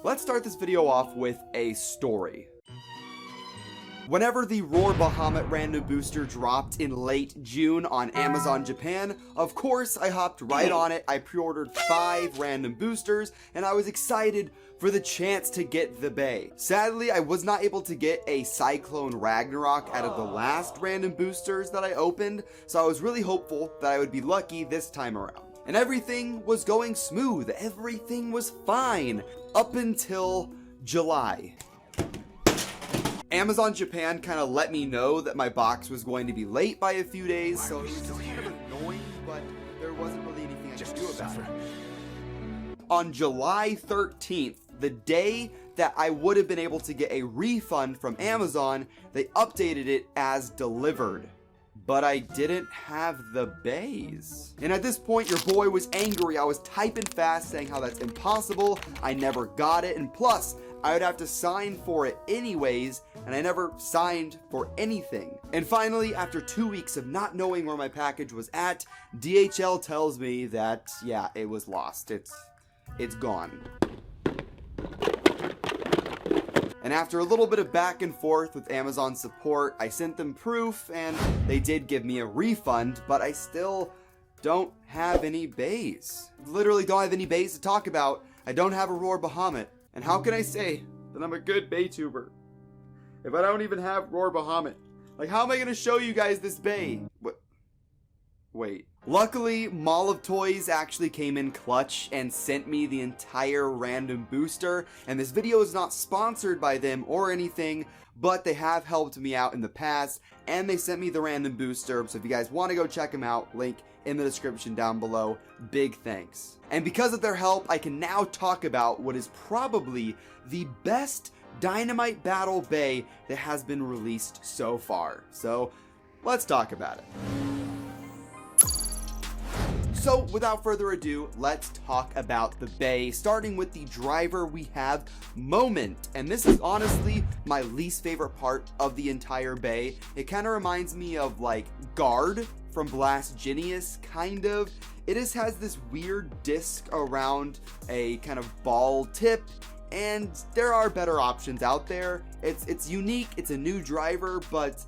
Let's start this video off with a story. Whenever the Roar Bahamut random booster dropped in late June on Amazon Japan, of course I hopped right on it. I pre-ordered 5 random boosters and I was excited for the chance to get the Bay. Sadly, I was not able to get a Cyclone Ragnarok out of the last random boosters that I opened, so I was really hopeful that I would be lucky this time around. And everything was going smooth, everything was fine, up until July. Amazon Japan kind of let me know that my box was going to be late by a few days, so it was just kind of annoying, but there wasn't really anything I could do about it. On July 13th, the day that I would have been able to get a refund from Amazon, they updated it as delivered. But I didn't have the bays. And at this point, your boy was angry. I was typing fast saying how that's impossible. I never got it, and plus, I would have to sign for it anyways, and I never signed for anything. And finally, after 2 weeks of not knowing where my package was at, DHL tells me that, yeah, it was lost. It's gone. And after a little bit of back and forth with Amazon support, I sent them proof, and they did give me a refund, but I still don't have any bays. Literally don't have any bays to talk about. I don't have a Roar Bahamut. And how can I say that I'm a good Baytuber if I don't even have Roar Bahamut? Like, how am I going to show you guys this Bay? What? Wait. Luckily, Mall of Toys actually came in clutch and sent me the entire random booster. And this video is not sponsored by them or anything, but they have helped me out in the past. And they sent me the random booster. So if you guys want to go check them out, link in the description down below. Big thanks. And because of their help, I can now talk about what is probably the best Dynamite Battle Bay that has been released so far. So let's talk about it. So without further ado, let's talk about the Bay, starting with the driver. We have Moment, and this is honestly my least favorite part of the entire Bay. It kind of reminds me of like Guard from Blast Genius, kind of. It just has this weird disc around a kind of ball tip, and there are better options out there. It's unique, it's a new driver, but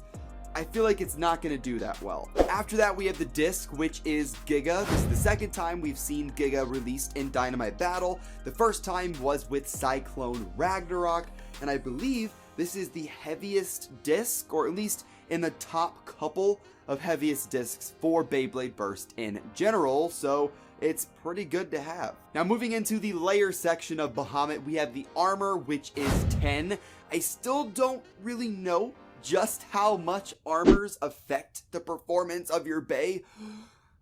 I feel like it's not going to do that well. After that, we have the disc, which is Giga. This is the second time we've seen Giga released in Dynamite Battle. The first time was with Cyclone Ragnarok, and I believe this is the heaviest disc, or at least in the top couple of heaviest discs for Beyblade Burst in general, so it's pretty good to have. Now moving into the layer section of Bahamut, we have the armor, which is 10. I still don't really know just how much armors affect the performance of your Bay.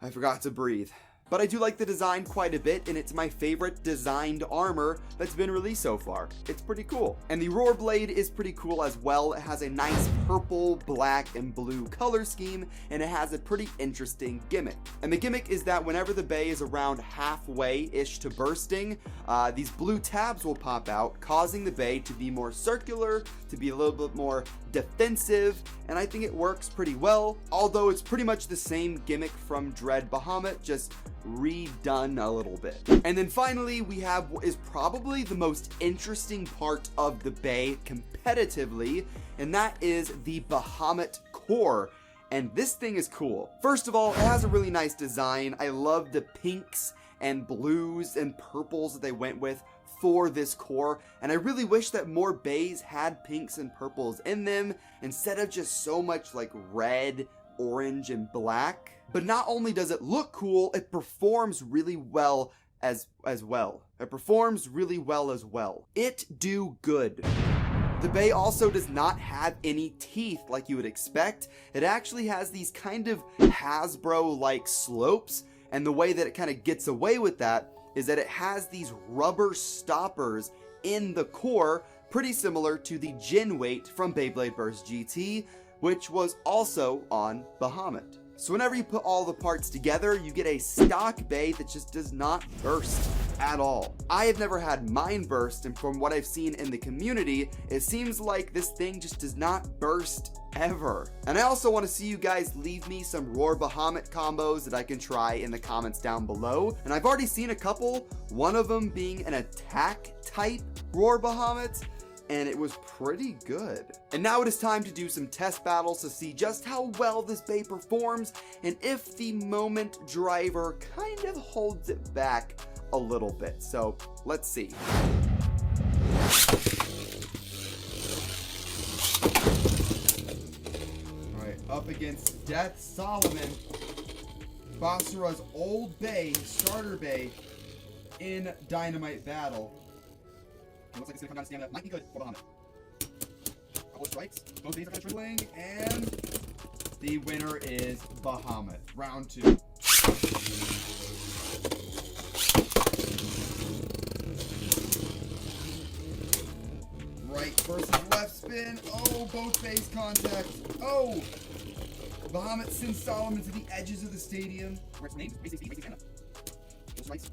I forgot to breathe. But I do like the design quite a bit, and it's my favorite designed armor that's been released so far. It's pretty cool. And the Roar Blade is pretty cool as well. It has a nice purple, black, and blue color scheme, and it has a pretty interesting gimmick. And the gimmick is that whenever the Bay is around halfway-ish to bursting, these blue tabs will pop out, causing the Bay to be more circular, to be a little bit more defensive, and I think it works pretty well, although it's pretty much the same gimmick from Dread Bahamut, just redone a little bit. And then finally, we have what is probably the most interesting part of the Bay competitively, and that is the Bahamut core. And this thing is cool. First of all, it has a really nice design. I love the pinks and blues and purples that they went with for this core, and I really wish that more bays had pinks and purples in them instead of just so much like red, orange, and black. But not only does it look cool, it performs really well as well. It performs really well as well. It do good. The Bay also does not have any teeth like you would expect. It actually has these kind of Hasbro-like slopes, and the way that it kind of gets away with that is that it has these rubber stoppers in the core, pretty similar to the Gin weight from Beyblade Burst GT, which was also on Bahamut. So whenever you put all the parts together, you get a stock Bay that just does not burst. at all. I have never had mine burst, and from what I've seen in the community, it seems like this thing just does not burst ever. And I also want to see you guys leave me some Roar Bahamut combos that I can try in the comments down below. And I've already seen a couple, one of them being an attack type Roar Bahamut, and it was pretty good. And now it is time to do some test battles to see just how well this Bay performs and if the Moment driver kind of holds it back a little bit. So let's see. Alright, up against Death Solomon, Basara's old Bay, starter Bay, in Dynamite battle. It looks like it's gonna come down to stamina. Might be good for Bahamut. Couple of strikes. Both bays are kind of trembling, and the winner is Bahamut. Round 2. Right versus left spin. Oh, both bays contact. Oh! Bahamut sends Solomon to the edges of the stadium. Where's name? Those strikes.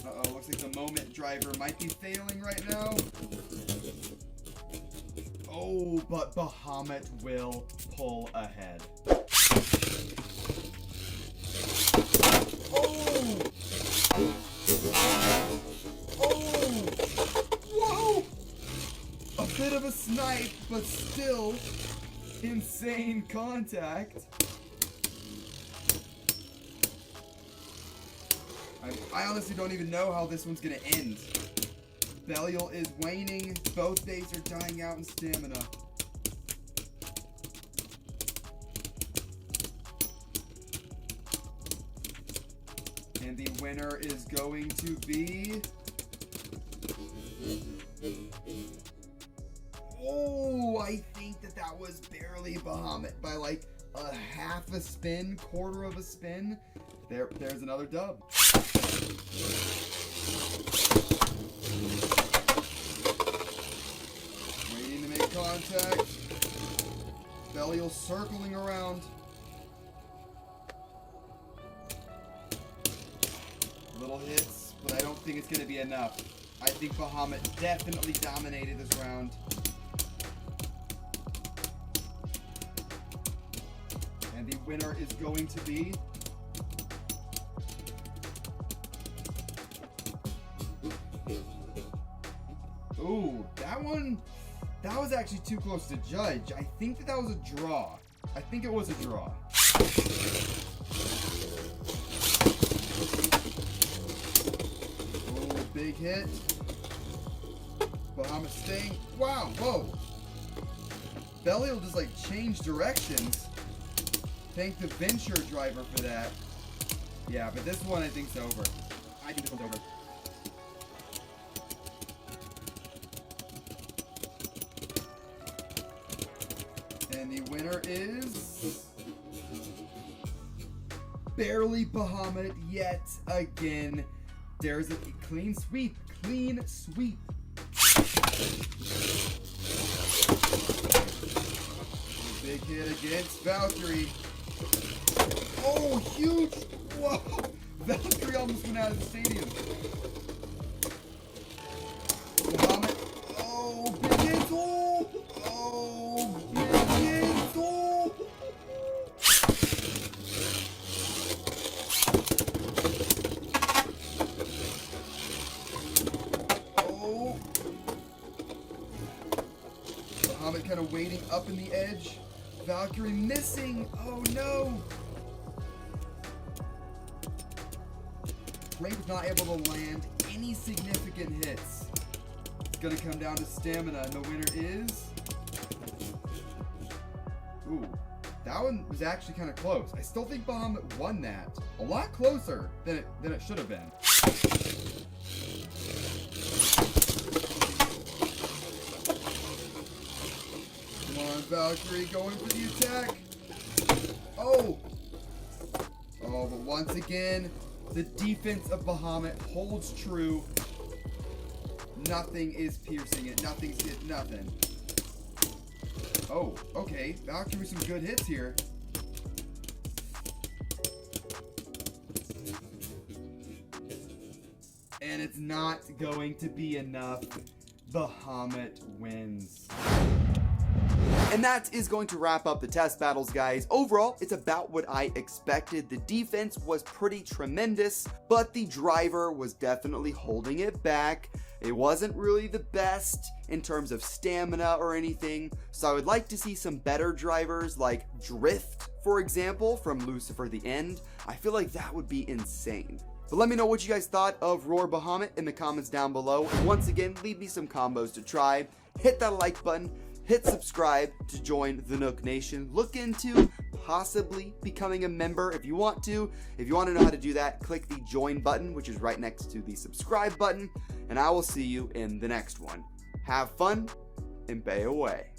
Uh-oh, looks like the Moment driver might be failing right now. Oh, but Bahamut will pull ahead. Oh! Oh! Whoa! A bit of a snipe, but still insane contact. I honestly don't even know how this one's gonna end. Belial is waning. Both bays are dying out in stamina. And the winner is going to be... Oh, I think that was barely Bahamut by like a half a spin, quarter of a spin. There's another dub. Waiting to make contact. Belial circling around. Little hits, but I don't think it's going to be enough. I think Bahamut definitely dominated this round. And the winner is going to be... Ooh, that was actually too close to judge. I think that was a draw. I think it was a draw. Oh, big hit. Bahamut staying. Wow, whoa. Belial just like changed directions. Thank the Venture driver for that. Yeah, but this one I think's over. I think this one's over. And the winner is barely Bahamut yet again. There's a clean sweep. Clean sweep. Big hit against Valkyrie. Oh, huge. Whoa. Valkyrie almost went out of the stadium. Bahamut. Oh, big hits. Oh. Oh, big hits. Oh. Oh. Bahamut kind of waiting up in the edge. Valkyrie missing. Oh no. Ray was not able to land any significant hits. It's gonna come down to stamina, and the winner is... Ooh, that one was actually kind of close. I still think Bahamut won that. A lot closer than it should have been. Come on, Valkyrie, going for the attack. Oh! Oh, but once again, the defense of Bahamut holds true. Nothing is piercing it. Nothing's hit nothing. Oh, okay. Valkyrie with some good hits here. and it's not going to be enough. Bahamut wins. And that is going to wrap up the test battles, guys. Overall, it's about what I expected. The defense was pretty tremendous, but the driver was definitely holding it back. It wasn't really the best in terms of stamina or anything, so I would like to see some better drivers like Drift, for example, from Lucifer the End. I feel like that would be insane. But let me know what you guys thought of Roar Bahamut in the comments down below. And once again, leave me some combos to try. Hit that like button. Hit subscribe to join the Nuc Nation. Look into possibly becoming a member if you want to. If you want to know how to do that, click the join button, which is right next to the subscribe button. And I will see you in the next one. Have fun and bay away.